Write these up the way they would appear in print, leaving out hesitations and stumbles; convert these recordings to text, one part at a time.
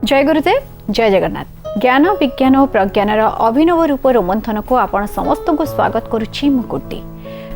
जय गुरुदेव जय जगन्नाथ। ज्ञान विज्ञान और प्रज्ञानर अभिनव रूप रोमंथन को आपण समस्त को स्वागत करुच्ची मुकुटी।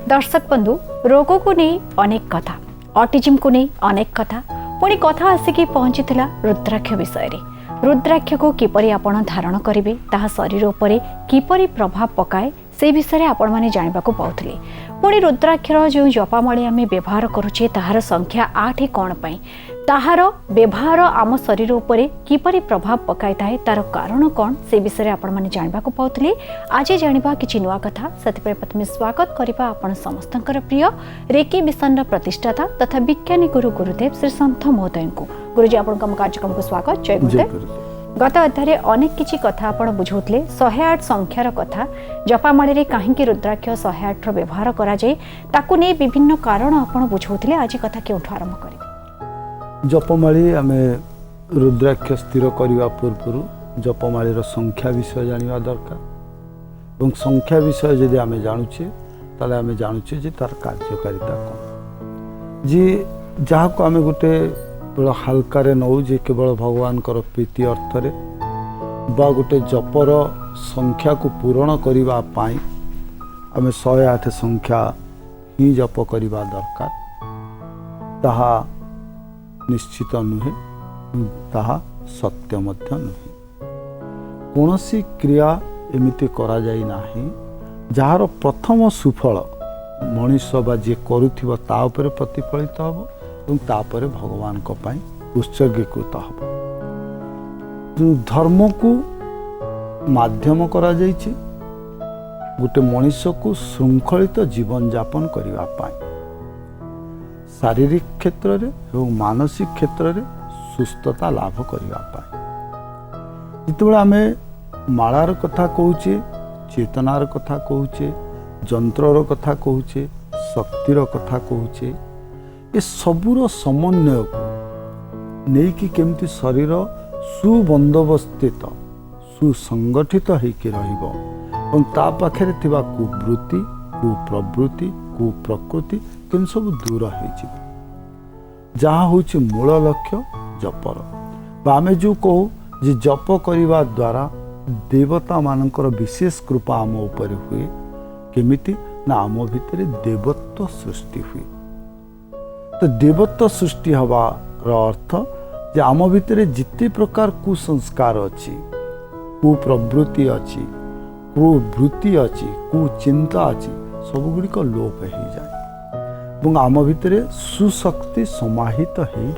दर्शक बंधु, रोग को नहीं अनेक कथा, ऑटिज्म को नहीं अनेक कथा, पुणी कथा आसिकी पहुंची रुद्राक्ष विषय रे। रुद्राक्ष को किपरि आपण धारण करेंगे, ताहा शरीर उपरे किपरि प्रभाव पकाए से विषय आपण माने जानिबा को पाउथले। पुणी रुद्राक्षर जो जपामाली आम व्यवहार करुचे ताहार संख्या 8 कौन पाई, ताहार व्यवहार आम शरीर उपरे किपरि प्रभाव पकाई थाए, तार कारण कौन से विषय आपण माने जानिबा को पाउथले। आज जानिबा किछि नुआ कथा। सतिपय प्रथमे स्वागत करिबा आपण समस्तंकर प्रिय रेकी मिशन प्रतिष्ठाता तथा विज्ञानी गुरु गुरुदेव श्री संत महोदय को। गुरुजी आपण कार्यक्रम को स्वागत। जय गुरुदेव। गत अध्याय अनेक किछि कथा आपण बुझौतले। 108 संख्यार कथा, जपामाली रे काहेकि रुद्राक्ष 108 रो व्यवहार करा जाय ताकू नै विभिन्न कारण आपण बुझौतले। आज कथा केउठु आरंभ करिबे? जपमाली आमे रुद्राक्ष स्थिर करने पूर्व जपमाली संख्या विषय जाना दरकार। और संख्या विषय जदि आमे जानुचे ताले आमे जानुचे जे तार कार्यकारिता कौन। जी जहाँ को आमे गोटे बड़ा हल्का नौ जे केवल भगवान प्रीति अर्थ रे बा गोटे जपर संख्या को पूरण करने पाई आमे 108 संख्या ही जप करने दरकार। ताहा निश्चित नुहे, ताहा सत्य मध्य नुहे। कौनसी क्रिया एमिति करा जाई नाही जार प्रथम सुफल मनुष्य बा जे करुथिबो ता उपरे प्रतिफलित हबो और तापरे भगवान को पाई उत्सर्गीकृत हबो। धर्म को माध्यम करा जाइछि गोटे मनुष्य को श्रृंखलित जीवन यापन करबा पाई, शारीरिक क्षेत्र रे और मानसिक क्षेत्र रे सुस्थता लाभ करबा पाई। जितबेला आमे मालार कथा कहूचे, चेतनार कथा कहूचे, जंत्रर कथा कहूचे, शक्तिर कथा कहूचे, ए सबुर समन्वय को नेकी केमती शरीर सुबंदोबस्थित सुसंगठित होकर रहिबो और ता पाखरे थिबा कुवृत्ति कुप्रवृत्ति कुप्रकृति केन सब दूर हो जहाँ हूँ मूल लक्ष्य जपर बा आमे जो कहू जे जप करने द्वारा देवता मानकर विशेष कृपा आम उपर हुए। केमिति ना आम भितर देवत्व सृष्टि हुए। तो देवत्व सृष्टि हवार अर्थ जे आम भितर जिते प्रकार कुसंस्कार अच्छी, कुप्रवृत्ति अच्छी, कुवृत्ति अच्छी, कुचिंता अच्छी, सबगुड़िक लोप हो जाए। आम भितर सुशक्ति समाहित हो रहे।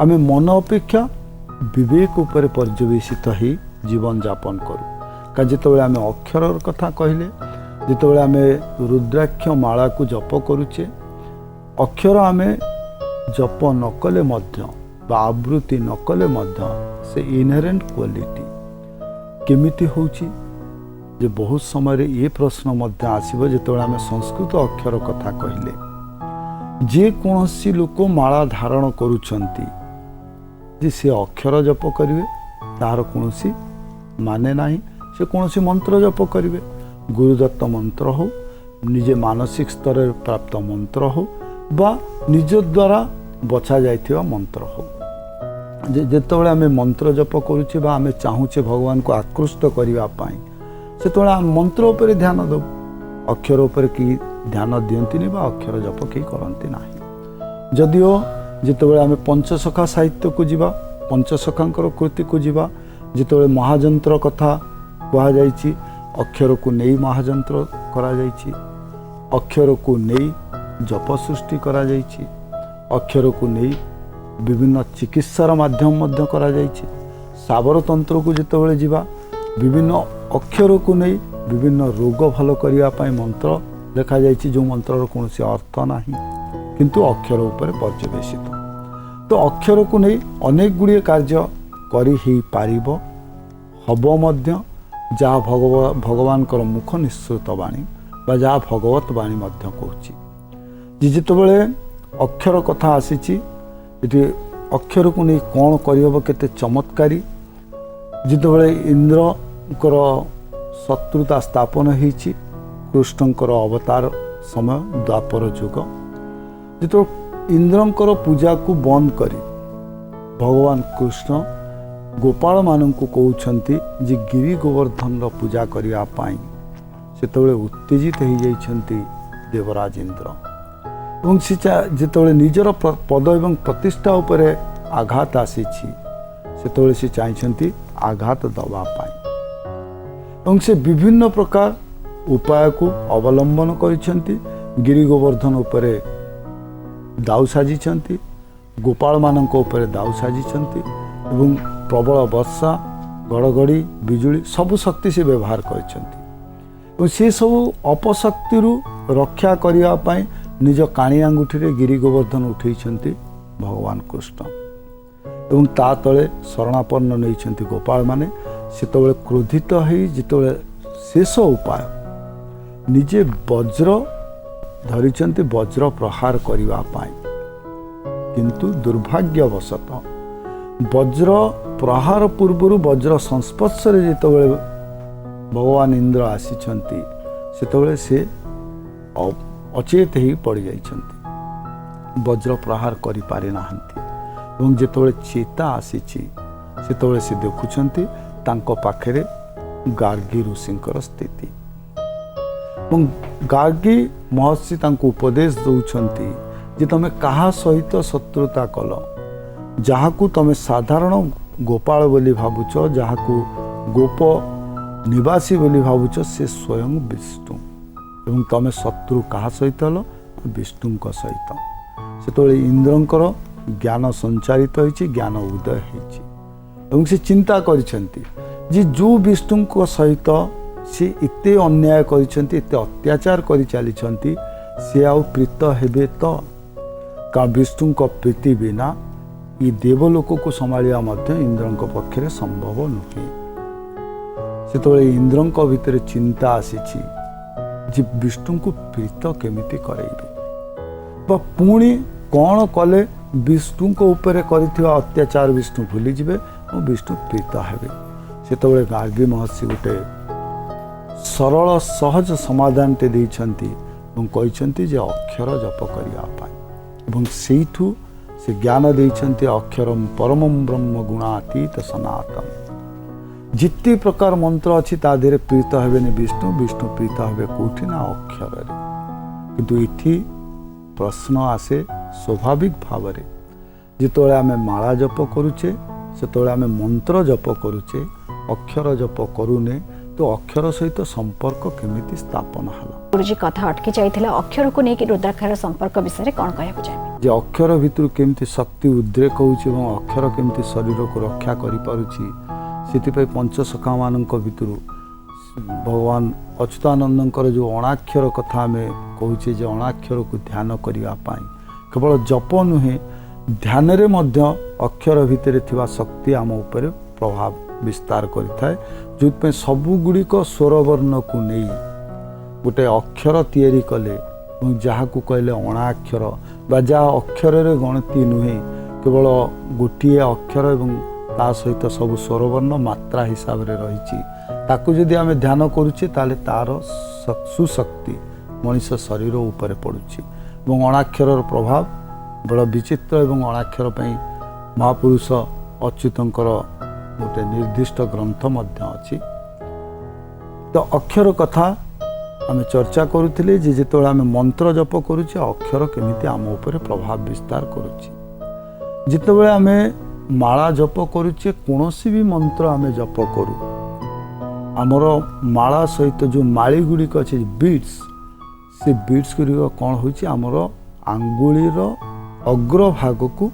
आमे मन अपेक्षा विवेक उपर पर्यवेसित ही जीवन यापन करूँ। का जितेबाला आमे अक्षर कथा कहले, जितेबाला आमे रुद्राक्ष माला को जप करुचे, अक्षर आमे जप नकले मध्य बा आवृत्ति नकले मध्य से इनहेरेंट क्वालिटी केमिति होची जे बहुत समय ये प्रश्न मध्य आसीबो। जेतेबेला आमे संस्कृत अक्षर कथा कहले, जे कोनोसी लोक माला धारण करूछंती जे से अक्षर जप करिवे तार कोनोसी माने नाही। से कोनोसी मंत्र जप करिवे, गुरुदत्त मंत्र हो, निजे मानसिक स्तर प्राप्त मंत्र हो बा निज द्वारा बचा जाइथिबा मंत्र हो। जेतेबेला आमे मंत्र जप करूचे बा आमे चाहूचे भगवान को आकृष्ट करिवा पाई, से मंत्र उपर ध्यान दो, अक्षर उपर कि ध्यान दियंतिनी बा अक्षर जप कि करंती नाही। जदिओ जितेबाला आमे पंचसखा साहित्य को जीवा, पंचसखांकर कृति को जीवा, जितेबाला महाजंत्र कथा कहा जाइछि, अक्षर को नहीं महाजंत्र करा जाइछि, अक्षर को नहीं जप सृष्टि करा जाइछि, अक्षर को नहीं विभिन्न चिकित्सार माध्यम मध्य करा जाइछि। साबर तंत्र को जितेबाला जीवा विभिन्न अक्षर को नहीं विभिन्न रोग भल करने पाई मंत्र देखा जाइछि, जो मंत्र कौनसी अर्थ नाही किंतु अक्षर उपर पर्यवेसित। तो अक्षर को नहीं अनेक गुड़िए कार्य करी ही पारिबो हबो मध्य, जहाँ भगवान कर मुख निःसृत वाणी बा जहाँ भगवत वाणी मध्य कहूची। जितेबाला अक्षर कथा आसीछि, ये अक्षर को नहीं कौन करहब केते चमत्कारी। जितेबाला इंद्रकर शत्रुता स्थापन होइछि, कृष्णकर अवतार समय द्वापर युग, जिते इंद्रंकर पूजा को बंद करी भगवान कृष्ण गोपाल माननकु कहउछंती जे गिरी गोवर्धन पूजा करिया पाई सेतबेले उत्तेजित हो जाइछंती देवराज इंद्र এবং ସେ ଯେତେବେଳେ ନିଜର ପଦ ଏବଂ ପ୍ରତିଷ୍ଠା ଉପରେ ଆଘାତ ଆସିଛି ସେତେବେଳେ ସେ ଚାହିଁଛନ୍ତି ଆଘାତ ଦେବା ପାଇଁ ଏବଂ ସେ ବିଭିନ୍ନ ପ୍ରକାର ଉପାୟକୁ ଅବଲମ୍ବନ କରିଛନ୍ତି। ଗିରି ଗୋବର୍ଦ୍ଧନ ଉପରେ ଦାଉ ସାଜିଛନ୍ତି, ଗୋପାଳମାନଙ୍କ ଉପରେ ଦାଉ ସାଜିଛନ୍ତି ଏବଂ ପ୍ରବଳ ବର୍ଷା ଘଡ଼ଘଡ଼ି ବିଜୁଳି ସବୁ ଶକ୍ତି ସେ ବ୍ୟବହାର କରିଛନ୍ତି ଏବଂ ସେସବୁ ଅପଶକ୍ତିରୁ ରକ୍ଷା କରିବା ପାଇଁ निज काणी आंगुठी गिरी गोवर्धन उठेइछंती भगवान कृष्ण एवं ता तले शरणापन्न नहीं गोपाल माने सेतबेले क्रोधित होई जितबेले शेष उपाय निजे वज्र धरिछंती वज्र प्रहार करिवा पाई किंतु दुर्भाग्यवशत वज्र प्रहार पूर्व वज्र संस्पर्श रे जितबेले भगवान इंद्र आसीछंती सेतबेले से अचेत ही पड़ जाइछंती वज्र प्रहार करि पारि नाहंती एवं जेतबेले चेता आसीछि सेतबेले से देखुछंती तांको पाखरे गार्गी ऋषिंकर स्थिति एवं गार्गी महर्षि तांको उपदेश दउछंती जे तमे काहा सहित शत्रुता कल जाहाकू तमे साधारण गोपाल बोली भाबुछ जाहाकू गोप निवासी बोली भाबुछ से स्वयं विष्णु एवं तमे शत्रु कहा सहित हल विष्णु सहित से इंद्रंकर ज्ञान संचारित होइछि ज्ञान उदय होइछि एवं से चिंता करिसेंती जे जो विष्णु सहित से इते अन्याय करिसेंती इते अत्याचार करि चलिसेंती से आउ प्रीत हेबे तो का विष्णु प्रीति बिना ये देवलोक को संभालिया मध्य इंद्रंक पक्षरे संभव नुहे सेतबेले इंद्रंक भितर चिंता आसीछि जे विष्णु को प्रीत केमिति करेइबे बा पुणी कौन कले विष्णु को ऊपर करिथिबा अत्याचार विष्णु भूली जिबे और विष्णु प्रीत हेबे सेतबेले गार्गी महर्षि गोटे सरल सहज समाधान ते दैछंती एवं कहिछंती जे अक्षर जप करिया पाई एवं सेइठु से ज्ञान दैछंती अक्षरम परमं ब्रह्म गुणातीत सनातन जिते प्रकार मंत्र अच्छी तादेह प्रीत हेबेनि विष्णु विष्णु प्रीत हेबे कौटी ना अक्षर किंतु इठी प्रश्न आसे स्वाभाविक भाव में जिते आम माला जप करुचे से आम मंत्र जप करुचे अक्षर जप करूने तो अक्षर सहित संपर्क केमिति स्थापन हला गुरुजी कथा अटकी जाइथिला अक्षर को नेकी रुद्राक्षर संपर्क विषय रे कोन कहबो चाहे जे अक्षर भितर केमिति शक्ति उद्रेक होउची एवं अक्षर केमिति शरीर को रक्षा करि पारुची से पंचसखा मान भितर भगवान अच्युतानंदर जो अणाक्षर कथा आम कहूचे जे अणाक्षर को ध्यान करने केवल जप नुहे ध्यान रे मध्य अक्षर भितर थिबा शक्ति आम उपर प्रभाव विस्तार करिथाए जो सबुगुड़िक स्वरवर्ण को नहीं गोटे अक्षर तैयारी कले जहाँ को कहले अणाक्षर बा जहाँ अक्षर रे गणति नुहे केवल गोटे अक्षर एवं ता सहित सब स्वरवर्ण मात्रा हिसाब रे रही ताकू जदि आम ध्यान करुचे ताले तार सुशक्ति मनीष शरीर उपर पड़ुछि एवं अणाक्षर प्रभाव बड़ विचित्र एवं अणाक्षर पई महापुरुष अच्युतंकर गोटे निर्दिष्ट ग्रंथ मध्य अछि तो अक्षर कथा आम चर्चा करुथिले जे जेतबेले आम मंत्र जप करुचे अक्षर केमिति आम उपर प्रभाव विस्तार करुछि जेतबेले आम माला जप करुचे कौनसी भी मंत्र आम जप करू आमर माला सहित जो माली गुड़िक अच्छे बीड्स से बीड्स गुड़िक कौन होची आमर आंगुलीर अग्रभाग को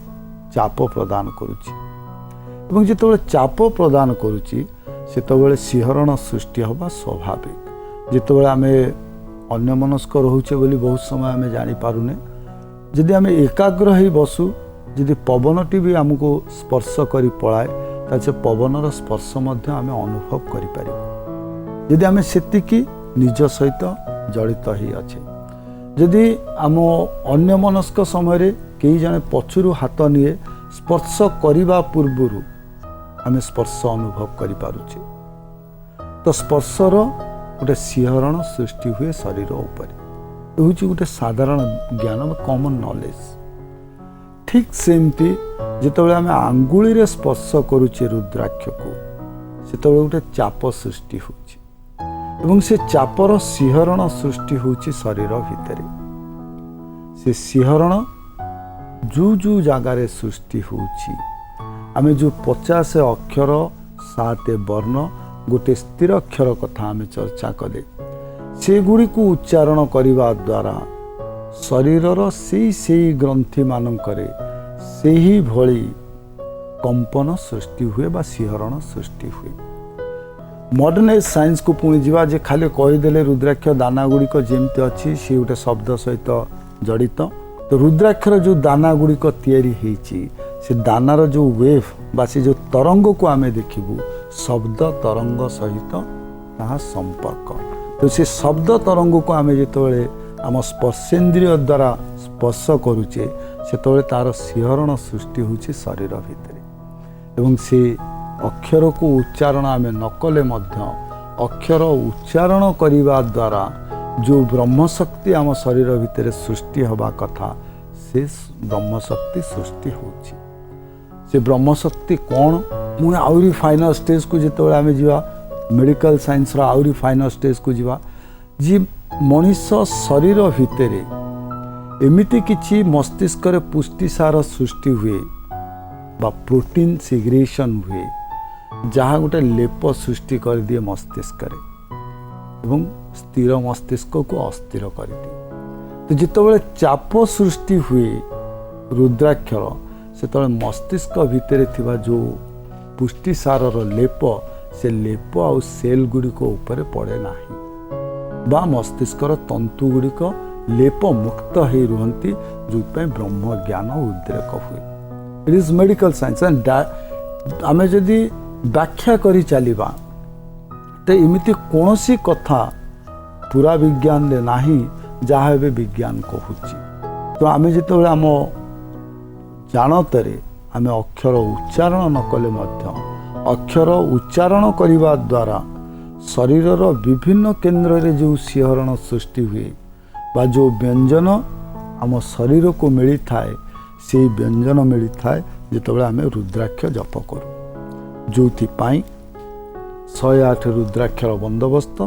चाप प्रदान करुची एवं जितेबाला चाप प्रदान करुची सेतबेले सिहरण सृष्टि हवा स्वाभाविक जितेबाला आम अन्यमनस्क रोचे बोली बहुत समय आम जानी पारुने जदि आम एकाग्र ही बसु जदि पवनटी भी आमको स्पर्श करी पलाए तासे पवनर स्पर्श मध्य आम अनुभव करि पारिबो जदि आम सेतिकी निज सहित जड़ित ही अच्छे जदि आम अन्यमनस्क समय कई जने पछुरु हाथ निए स्पर्श करने पूर्वर आम स्पर्श अनुभव करि पारुछे तो स्पर्शर गोटे सिहरण सृष्टि हुए शरीर उपर गोटे साधारण ज्ञान कॉमन नॉलेज ठीक सेमती ଯେତେବେଳେ ଆମେ ଆଙ୍ଗୁଳିରେ ସ୍ପର୍ଶ କରୁଛେ ରୁଦ୍ରାକ୍ଷକୁ ସେତେବେଳେ ଗୋଟେ ଚାପ ସୃଷ୍ଟି ହେଉଛି ଏବଂ ସେ ଚାପର ଶିହରଣ ସୃଷ୍ଟି ହେଉଛି ଶରୀର ଭିତରେ। ସେ ଶିହରଣ ଯେଉଁ ଜାଗାରେ ସୃଷ୍ଟି ହେଉଛି, ଆମେ ଯେଉଁ 50 ଅକ୍ଷର 7 ବର୍ଣ୍ଣ ଗୋଟେ ସ୍ଥିର ଅକ୍ଷର କଥା ଆମେ ଚର୍ଚ୍ଚା କଲେ, ସେଗୁଡ଼ିକୁ ଉଚ୍ଚାରଣ କରିବା ଦ୍ୱାରା ଶରୀରର ସେଇ ଗ୍ରନ୍ଥିମାନଙ୍କରେ ସେହିଭଳି କମ୍ପନ ସୃଷ୍ଟି ହୁଏ ବା ଶିହରଣ ସୃଷ୍ଟି ହୁଏ। ମଡର୍ଣ୍ଣ ଏଜ୍ ସାଇନ୍ସକୁ ପୁଣି ଯିବା ଯେ ଖାଲି କହିଦେଲେ ରୁଦ୍ରାକ୍ଷ ଦାନା ଗୁଡ଼ିକ ଯେମିତି ଅଛି ସେ ଗୋଟେ ଶବ୍ଦ ସହିତ ଜଡ଼ିତ। ତ ରୁଦ୍ରାକ୍ଷର ଯେଉଁ ଦାନା ଗୁଡ଼ିକ ତିଆରି ହେଇଛି ସେ ଦାନାର ଯେଉଁ ୱେଭ୍ ବା ସେ ଯେଉଁ ତରଙ୍ଗକୁ ଆମେ ଦେଖିବୁ ଶବ୍ଦ ତରଙ୍ଗ ସହିତ ତାହା ସମ୍ପର୍କ। ତ ସେ ଶବ୍ଦ ତରଙ୍ଗକୁ ଆମେ ଯେତେବେଳେ ଆମ ସ୍ପର୍ଶେନ୍ଦ୍ରିୟ ଦ୍ୱାରା ସ୍ପର୍ଶ କରୁଛେ ସେତେବେଳେ ତାର ଶିହରଣ ସୃଷ୍ଟି ହେଉଛି ଶରୀର ଭିତରେ ଏବଂ ସେ ଅକ୍ଷରକୁ ଉଚ୍ଚାରଣ ଆମେ ନ କଲେ ମଧ୍ୟ ଅକ୍ଷର ଉଚ୍ଚାରଣ କରିବା ଦ୍ୱାରା ଯେଉଁ ବ୍ରହ୍ମଶକ୍ତି ଆମ ଶରୀର ଭିତରେ ସୃଷ୍ଟି ହେବା କଥା ସେ ବ୍ରହ୍ମଶକ୍ତି ସୃଷ୍ଟି ହେଉଛି। ସେ ବ୍ରହ୍ମଶକ୍ତି କ'ଣ? ପୁଣି ଆହୁରି ଫାଇନାଲ ଷ୍ଟେଜକୁ ଯେତେବେଳେ ଆମେ ଯିବା, ମେଡ଼ିକାଲ ସାଇନ୍ସର ଆହୁରି ଫାଇନାଲ ଷ୍ଟେଜକୁ ଯିବା, ଯେ ମଣିଷ ଶରୀର ଭିତରେ ଏମିତି କିଛି ମସ୍ତିଷ୍କରେ ପୁଷ୍ଟିସାର ସୃଷ୍ଟି ହୁଏ ବା ପ୍ରୋଟିନ୍ ସିଗ୍ରେସନ୍ ହୁଏ ଯାହା ଗୋଟେ ଲେପ ସୃଷ୍ଟି କରିଦିଏ ମସ୍ତିଷ୍କରେ ଏବଂ ସ୍ଥିର ମସ୍ତିଷ୍କକୁ ଅସ୍ଥିର କରିଦିଏ। ତ ଯେତେବେଳେ ଚାପ ସୃଷ୍ଟି ହୁଏ ରୁଦ୍ରାକ୍ଷର, ସେତେବେଳେ ମସ୍ତିଷ୍କ ଭିତରେ ଥିବା ଯେଉଁ ପୁଷ୍ଟିସାରର ଲେପ, ସେ ଲେପ ଆଉ ସେଲ୍ ଗୁଡ଼ିକ ଉପରେ ପଡ଼େ ନାହିଁ ବା ମସ୍ତିଷ୍କର ତନ୍ତୁ ଗୁଡ଼ିକ ଲେପ ମୁକ୍ତ ହେଇ ରୁହନ୍ତି, ଯେଉଁଥିପାଇଁ ବ୍ରହ୍ମଜ୍ଞାନ ଉଦ୍ରେକ ହୁଏ। It is medical science. ଆମେ ଯଦି ବ୍ୟାଖ୍ୟା କରି ଚାଲିବା ତ ଏମିତି କୌଣସି କଥା ପୁରା ବିଜ୍ଞାନରେ ନାହିଁ ଯାହା ଏବେ ବିଜ୍ଞାନ କହୁଛି। ତ ଆମେ ଯେତେବେଳେ ଆମ ଜାଣତରେ ଆମେ ଅକ୍ଷର ଉଚ୍ଚାରଣ ନ କଲେ ମଧ୍ୟ ଅକ୍ଷର ଉଚ୍ଚାରଣ କରିବା ଦ୍ୱାରା ଶରୀରର ବିଭିନ୍ନ କେନ୍ଦ୍ରରେ ଯେଉଁ ଶିହରଣ ସୃଷ୍ଟି ହୁଏ ବା ଯେଉଁ ବ୍ୟଞ୍ଜନ ଆମ ଶରୀରକୁ ମିଳିଥାଏ, ସେଇ ବ୍ୟଞ୍ଜନ ମିଳିଥାଏ ଯେତେବେଳେ ଆମେ ରୁଦ୍ରାକ୍ଷ ଜପ କରୁ, ଯେଉଁଥିପାଇଁ 108 ରୁଦ୍ରାକ୍ଷର ବନ୍ଦୋବସ୍ତ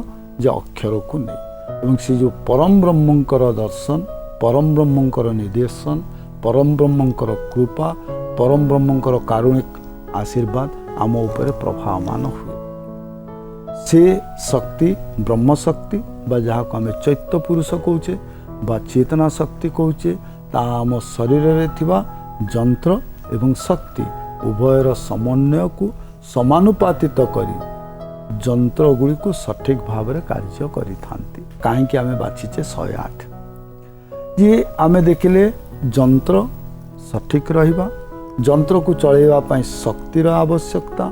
ଯେ ଅକ୍ଷରକୁ ନେଇ ଏବଂ ସେ ଯେଉଁ ପରମ ବ୍ରହ୍ମଙ୍କର ଦର୍ଶନ, ପରମ ବ୍ରହ୍ମଙ୍କର ନିର୍ଦ୍ଦେଶନ, ପରମ ବ୍ରହ୍ମଙ୍କର କୃପା, ପରମ ବ୍ରହ୍ମଙ୍କର କାରୁଣିକ ଆଶୀର୍ବାଦ ଆମ ଉପରେ ପ୍ରଭାବମାନ ହୁଏ। ସେ ଶକ୍ତି ବ୍ରହ୍ମଶକ୍ତି ବା ଯାହାକୁ ଆମେ ଚୈତ୍ୟ ପୁରୁଷ କହୁଛେ ବା ଚେତନା ଶକ୍ତି କହୁଛେ, ତାହା ଆମ ଶରୀରରେ ଥିବା ଯନ୍ତ୍ର ଏବଂ ଶକ୍ତି ଉଭୟର ସମନ୍ୱୟକୁ ସମାନୁପାତିତ କରି ଯନ୍ତ୍ରଗୁଡ଼ିକୁ ସଠିକ୍ ଭାବରେ କାର୍ଯ୍ୟ କରିଥାନ୍ତି। କାହିଁକି ଆମେ ବାଛିଛେ 108? ଯେ ଆମେ ଦେଖିଲେ ଯନ୍ତ୍ର ସଠିକ୍ ରହିବା, ଯନ୍ତ୍ରକୁ ଚଳାଇବା ପାଇଁ ଶକ୍ତିର ଆବଶ୍ୟକତା,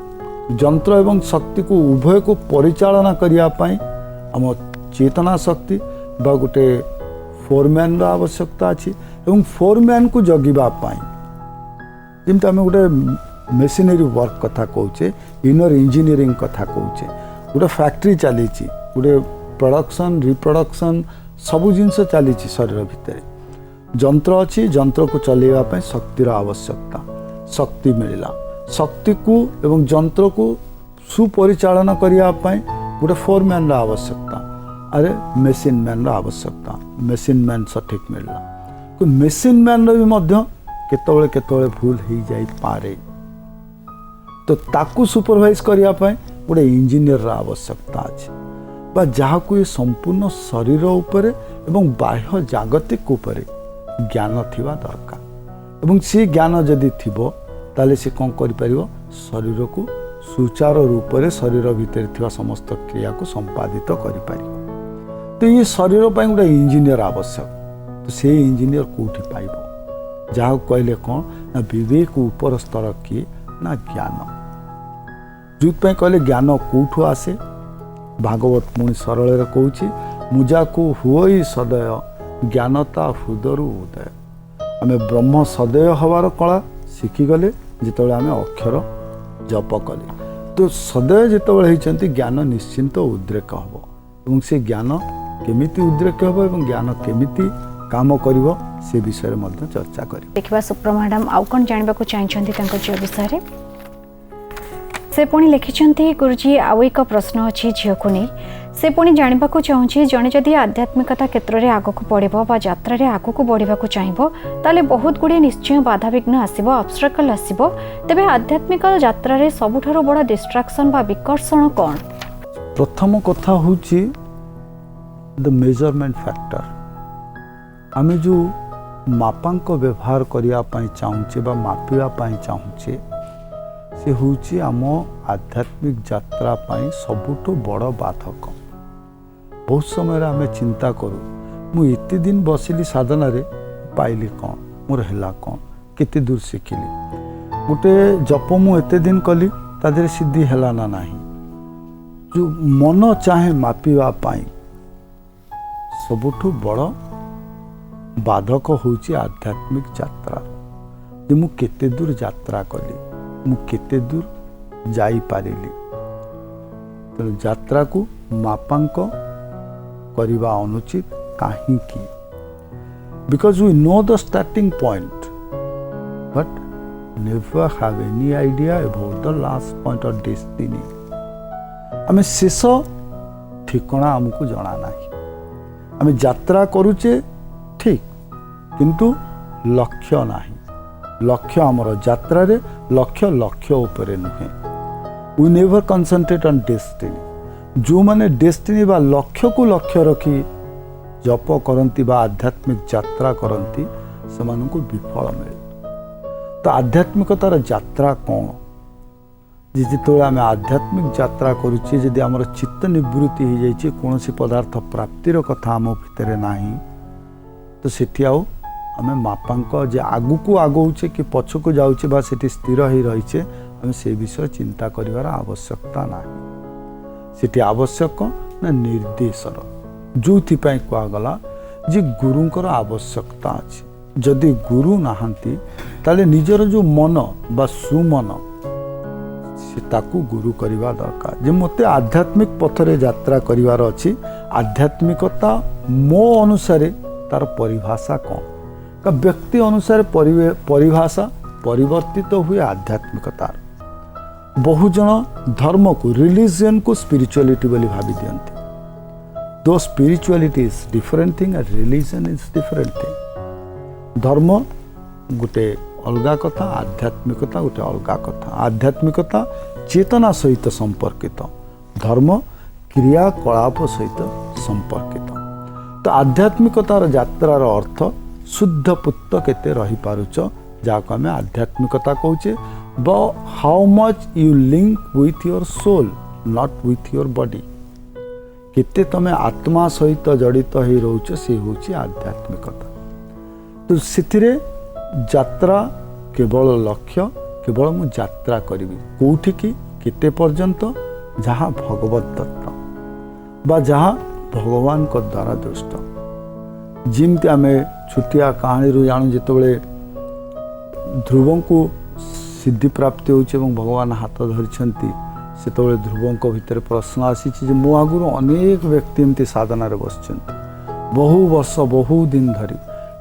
ଯନ୍ତ୍ର ଏବଂ ଶକ୍ତିକୁ ଉଭୟକୁ ପରିଚାଳନା କରିବା ପାଇଁ ଆମ ଚେତନା ଶକ୍ତି ବା ଗୋଟେ ଫୋରମ୍ୟାନ୍ର ଆବଶ୍ୟକତା ଅଛି ଏବଂ ଫୋରମ୍ୟାନ୍କୁ ଜଗିବା ପାଇଁ ଯେମିତି ଆମେ ଗୋଟେ ମେସିନେରୀ ୱାର୍କ କଥା କହୁଛେ, ଇନର ଇଞ୍ଜିନିୟରିଂ କଥା କହୁଛେ, ଗୋଟେ ଫ୍ୟାକ୍ଟ୍ରି ଚାଲିଛି, ଗୋଟେ ପ୍ରଡକ୍ସନ୍ ରିପ୍ରଡକ୍ସନ୍ ସବୁ ଜିନିଷ ଚାଲିଛି ଶରୀର ଭିତରେ। ଯନ୍ତ୍ର ଅଛି, ଯନ୍ତ୍ରକୁ ଚଲେଇବା ପାଇଁ ଶକ୍ତିର ଆବଶ୍ୟକତା, ଶକ୍ତି ମିଳିଲା, ଶକ୍ତିକୁ ଏବଂ ଯନ୍ତ୍ରକୁ ସୁପରିଚାଳନା କରିବା ପାଇଁ ଗୋଟେ ଫୋରମ୍ୟାନ୍ର ଆବଶ୍ୟକତା, ଆରେ ମେସିନ୍ ମ୍ୟାନ୍ର ଆବଶ୍ୟକତା, ମେସିନ୍ ମ୍ୟାନ୍ ସଠିକ୍ ମିଳିଲା। ମେସିନ୍ ମ୍ୟାନ୍ର ବି ମଧ୍ୟ କେତେବେଳେ ଭୁଲ ହେଇଯାଇପାରେ, ତ ତାକୁ ସୁପରଭାଇଜ୍ କରିବା ପାଇଁ ଗୋଟେ ଇଞ୍ଜିନିୟରର ଆବଶ୍ୟକତା ଅଛି ବା ଯାହାକୁ ଏ ସମ୍ପୂର୍ଣ୍ଣ ଶରୀର ଉପରେ ଏବଂ ବାହ୍ୟ ଜାଗତିକ ଉପରେ ଜ୍ଞାନ ଥିବା ଦରକାର ଏବଂ ସେ ଜ୍ଞାନ ଯଦି ଥିବ ତାହେଲେ ସେ କ'ଣ କରିପାରିବ, ଶରୀରକୁ ସୁଚାରୁ ରୂପରେ ଶରୀର ଭିତରେ ଥିବା ସମସ୍ତ କ୍ରିୟାକୁ ସମ୍ପାଦିତ କରିପାରିବ। ତ ଏ ଶରୀର ପାଇଁ ଗୋଟେ ଇଞ୍ଜିନିୟର ଆବଶ୍ୟକ। ତ ସେଇ ଇଞ୍ଜିନିୟର କେଉଁଠି ପାଇବ? ଯାହାକୁ କହିଲେ କ'ଣ ନା ବିବେକ ଉପର ସ୍ତର କିଏ ନା ଜ୍ଞାନ। ଯେଉଁଥିପାଇଁ କହିଲେ ଜ୍ଞାନ କେଉଁଠୁ ଆସେ? ଭାଗବତ ପୁଣି ସରଳରେ କହୁଛି, ମୁଜାକୁ ହୁଅଇ ସଦୟ ଜ୍ଞାନତା ହୃଦରୁ ଉଦୟ। ଆମେ ବ୍ରହ୍ମ ସଦୟ ହେବାର କଳା ଶିଖିଗଲେ ଯେତେବେଳେ ଆମେ ଅକ୍ଷର ଜପ କଲେ। ତ ସଦୟ ଯେତେବେଳେ ହେଇଛନ୍ତି ଜ୍ଞାନ ନିଶ୍ଚିନ୍ତ ଉଦ୍ରେକ ହେବ ଏବଂ ସେ ଜ୍ଞାନ କେମିତି ଉଦ୍ରେକ ହେବ ଏବଂ ଜ୍ଞାନ କେମିତି काम करिवो से विषय में मध्य चर्चा करिवो। देखिबा सुप्र मैडम आउ कोन जानबा को चाहछंती तांको झियो विषय रे से पुणी लिखिछंती गुरुजी आउ एक प्रश्न अछि झियो को नै से पुणी जानबा को चाहूछि जणे जदि आध्यात्मिकता क्षेत्र रे आगो को पढिबो बा यात्रा रे आगो को बढ़िबा को चाहिबो ताले बहुत गुडे निश्चय बाधा विघ्न आसीबो ऑब्स्ट्रकल आसीबो तबे आध्यात्मिक यात्रा रे सबुठारो बड़ डिस्ट्रैक्शन बा विकर्षण कोन? प्रथम कथा होछि द मेजरमेंट फैक्टर। आमे जो मापांक व्यवहार करिया पई चाहूचे बा मापिया पई चाहूचे से होछि आम आध्यात्मिक यात्रा पई सबुठो बड़ बाधक। बहुत समय आमे चिंता करू मु एते दिन बसिली साधना रे पाइली कौन मोर हैला कौन केते दूर शिखिली गोटे जप मु एते दिन कली तादेर सिद्धि हैला ना नाही। जो मन चाहे मापिवा पाई सबुठु बड़ बाधक होछि आध्यात्मिक यात्रा। जे मु केते दूर यात्रा कली मु केते दूर जाई पारिली। तो यात्रा को मापांक करिवा अनुचित काहे की because we know the starting point but never have any idea about the last point of destiny. आमे शेष ठिकाना हमको जना नाही। आमे यात्रा करूचे ठीक किंतु लक्ष्य नाही। लक्ष्य हमर यात्रा रे लक्ष्य लक्ष्य ऊपर नुहे। We never concentrate on destiny. जो माने डेस्टिनी बा लक्ष्य को लक्ष्य रखी जप करंती बा आध्यात्मिक यात्रा करंती सेमानंकु विफल मिले। तो आध्यात्मिकतार यात्रा कौन जिते आम आध्यात्मिक यात्रा करुचे जदि आमर चित्त निवृत्ति हो जाइए कौन सी पदार्थ प्राप्तिर कथा आम भितर नाही तो सेठी आउ आम मापांक जे आगु को आगौचे कि पछकु जाउचे बा सेठी स्थिर ही रहिचे आम से विषय चिंता करिवार आवश्यकता नाही। सेठी आवश्यक ना निर्देशर जोथि पई कहगला जे गुरुंकर आवश्यकता अछि। जदि गुरु नाहंती ताले निजर जो मन बा सुमन से ताकू गुरु करिवा दरकार। जे मते आध्यात्मिक पथरे यात्रा करिवार अछि आध्यात्मिकता मो अनुसारे तार परिभाषा कौन का व्यक्ति अनुसार परिभाषा परिवर्तित हुए आध्यात्मिकतार। बहुजन धर्म को रिलीजन को स्पिरिचुअलिटी बोली भावी दियंती। दो spirituality is different thing and religion is different thing. धर्म गोटे अलगा कथा आध्यात्मिकता गोटे अलगा कथा। आध्यात्मिकता चेतना सहित संपर्कित धर्म क्रियाकलाप सहित संपर्कित। तो आध्यात्मिकतार यात्रार अर्थ शुद्ध पुत्त केते रही पारुच जाको आमे आध्यात्मिकता कहूचे ब how much you link with your soul not with your body. केते तमे आत्मा सहित जड़ित ही रहउछ से होची आध्यात्मिकता। तो सिथिरे यात्रा केवल लक्ष्य केवल मु यात्रा करिवि कोठी की केते पर्यंत जहाँ भगवत दत्त बा जहाँ भगवान को द्वारा दृष्ट। जिमती आमे छुटिया कहानी रू जानू जितेबले ध्रुव को सिद्धि प्राप्ति होचे एवं भगवान हाथ धरिछंती सेतेबले ध्रुव को भीतर प्रश्न आसी जे मो आगुरु अनेक व्यक्ति एमती साधना रे बसछंती बहु वर्ष बहु दिन धरी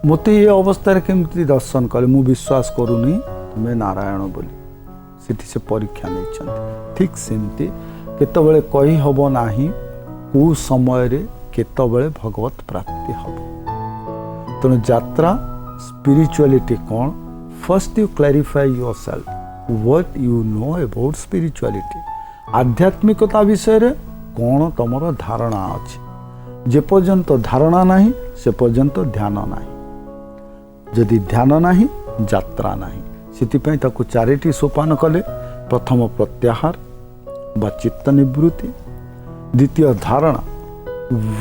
मते ये अवस्था रे केमती दर्शन करे मु विश्वास करूनी तुमे नारायण बोली सेठी से परीक्षा नैछंती। ठीक सेमती केतेबले कहि हबो नाही को समय रे केतेबले भगवत प्राप्ति हबो। तेणु यात्रा स्पिरिचुअलिटी कौन first you clarify yourself what you know about spirituality. आध्यात्मिकता विषय रे कौन तमर धारणा अछि। जे पर्यंत धारणा नाही से पर्यंत ध्यान नाही। जदि ध्यान नाही यात्रा नाही। सिथिपई ताकू चारिटी सोपान कले प्रथम प्रत्याहार बा चित्त निवृत्ति द्वितीय धारणा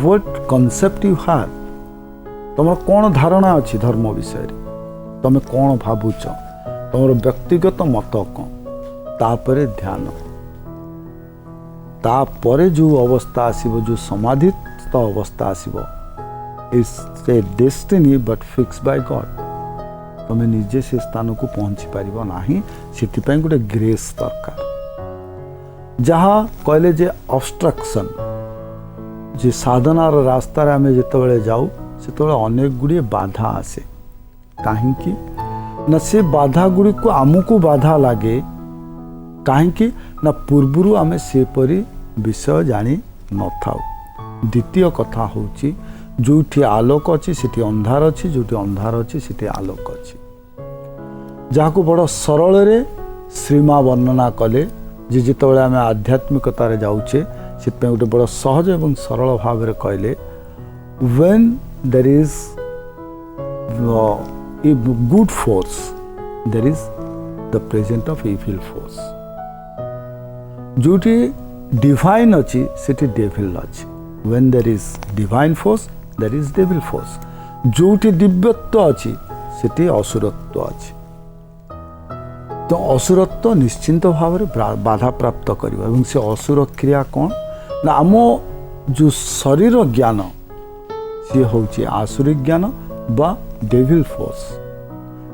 व्हाट कॉन्सेप्ट यू हैव तुम कौन धारणा अच्छी धर्म विषय तुम कौन भावुच तुम व्यक्तिगत मत कौन तापरे ध्यान तापरे जो अवस्था आसीबो जो समाधित अवस्था आसीबो is a destiny but fix by God. तुम निजे से स्थान को पहुंची पारिबो नाही। सिथिपई गोटे ग्रेस दरकार जहाँ कहले जे ऑब्स्ट्रक्शन जे साधनार रास्तार आमे जेतेबेले जाऊ ସେତେବେଳେ ଅନେକ ଗୁଡ଼ିଏ ବାଧା ଆସେ। କାହିଁକି ନା ସେ ବାଧା ଗୁଡ଼ିକୁ ଆମକୁ ବାଧା ଲାଗେ, କାହିଁକି ନା ପୂର୍ବରୁ ଆମେ ସେପରି ବିଷୟ ଜାଣି ନଥାଉ। ଦ୍ୱିତୀୟ କଥା ହେଉଛି ଯେଉଁଠି ଆଲୋକ ଅଛି ସେଠି ଅନ୍ଧାର ଅଛି, ଯେଉଁଠି ଅନ୍ଧାର ଅଛି ସେଠି ଆଲୋକ ଅଛି। ଯାହାକୁ ବଡ଼ ସରଳରେ ଶ୍ରୀମା ବର୍ଣ୍ଣନା କଲେ ଯେ ଯେତେବେଳେ ଆମେ ଆଧ୍ୟାତ୍ମିକତାରେ ଯାଉଛେ ସେଥିପାଇଁ ଗୋଟେ ବଡ଼ ସହଜ ଏବଂ ସରଳ ଭାବରେ କହିଲେ, when there is a good force there is the presence of evil force। ଯେଉଁଠି ଡିଭାଇନ୍ ଅଛି ସେଠି ଡେଭିଲ୍ ଅଛି। when there is divine force there is devil force। ଯେଉଁଠି ଦିବ୍ୟତ୍ୱ ଅଛି ସେଠି ଅସୁରତ୍ୱ ଅଛି। ତ ଅସୁରତ୍ୱ ନିଶ୍ଚିନ୍ତ ଭାବରେ ବାଧାପ୍ରାପ୍ତ କରିବ। ଏବଂ ସେ ଅସୁର କ୍ରିୟା କ'ଣ ନା ଆମ ଯେଉଁ ଶରୀର ଜ୍ଞାନ ସିଏ ହେଉଛି ଆସୁରିକ ଜ୍ଞାନ ବା ଡେଭିଲ୍ ଫୋର୍ସ,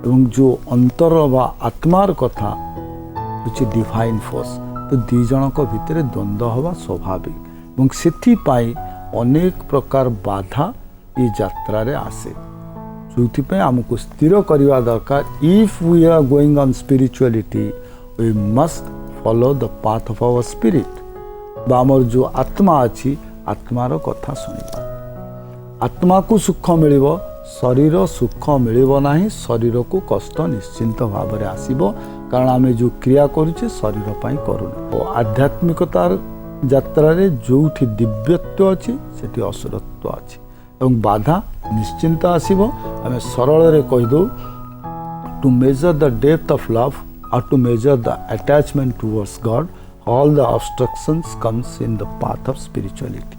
ଏବଂ ଯେଉଁ ଅନ୍ତର ବା ଆତ୍ମାର କଥା ହେଉଛି ଡିଭାଇନ୍ ଫୋର୍ସ। ତ ଦୁଇ ଜଣଙ୍କ ଭିତରେ ଦ୍ୱନ୍ଦ୍ୱ ହେବା ସ୍ୱାଭାବିକ ଏବଂ ସେଥିପାଇଁ ଅନେକ ପ୍ରକାର ବାଧା ଏ ଯାତ୍ରାରେ ଆସେ। ଯେଉଁଥିପାଇଁ ଆମକୁ ସ୍ଥିର କରିବା ଦରକାର, if we are going on spirituality we must follow the path of our spirit. ବା ଆମର ଯେଉଁ ଆତ୍ମା ଅଛି ଆତ୍ମାର କଥା ଶୁଣିବା। ଆତ୍ମାକୁ ସୁଖ ମିଳିବ, ଶରୀର ସୁଖ ମିଳିବ ନାହିଁ। ଶରୀରକୁ କଷ୍ଟ ନିଶ୍ଚିନ୍ତ ଭାବରେ ଆସିବ, କାରଣ ଆମେ ଯେଉଁ କ୍ରିୟା କରୁଛେ ଶରୀର ପାଇଁ କରୁନେ। ଓ ଆଧ୍ୟାତ୍ମିକତାର ଯାତ୍ରାରେ ଯେଉଁଠି ଦିବ୍ୟତ୍ୱ ଅଛି ସେଠି ଅସୁରତ୍ୱ ଅଛି ଏବଂ ବାଧା ନିଶ୍ଚିନ୍ତ ଆସିବ। ଆମେ ସରଳରେ କହିଦେଉ, to measure the depth of love or to measure the attachment towards God, all the obstructions comes in the path of spirituality।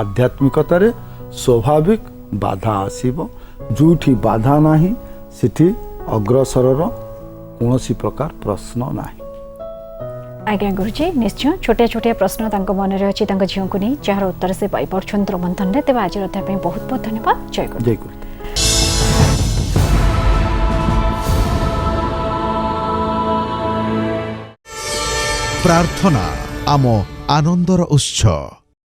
ଆଧ୍ୟାତ୍ମିକତାରେ ସ୍ୱାଭାବିକ ବାଧା ଆସିବ। ଯେଉଁଠି ବାଧା ନାହିଁ ସେଠି ଅଗ୍ରସରର କୌଣସି ପ୍ରକାର ପ୍ରଶ୍ନ ନାହିଁ। ଆଜ୍ଞା ଗୁରୁଜୀ, ନିଶ୍ଚୟ ଛୋଟିଆ ଛୋଟିଆ ପ୍ରଶ୍ନ ତାଙ୍କ ମନରେ ଅଛି ତାଙ୍କ ଝିଅଙ୍କୁ ନେଇ, ଯାହାର ଉତ୍ତର ସେ ପାଇପାରୁଛନ୍ତି ରୋମନ୍ଥନରେ। ତେବେ ଆଜିର ଅଧ୍ୟାୟ ପାଇଁ ବହୁତ ବହୁତ ଧନ୍ୟବାଦ। ଜୟ ଗୁରୁ। ଜୟ ଗୁରୁ। ପ୍ରାର୍ଥନା ଆମ ଆନନ୍ଦର ଉତ୍ସ।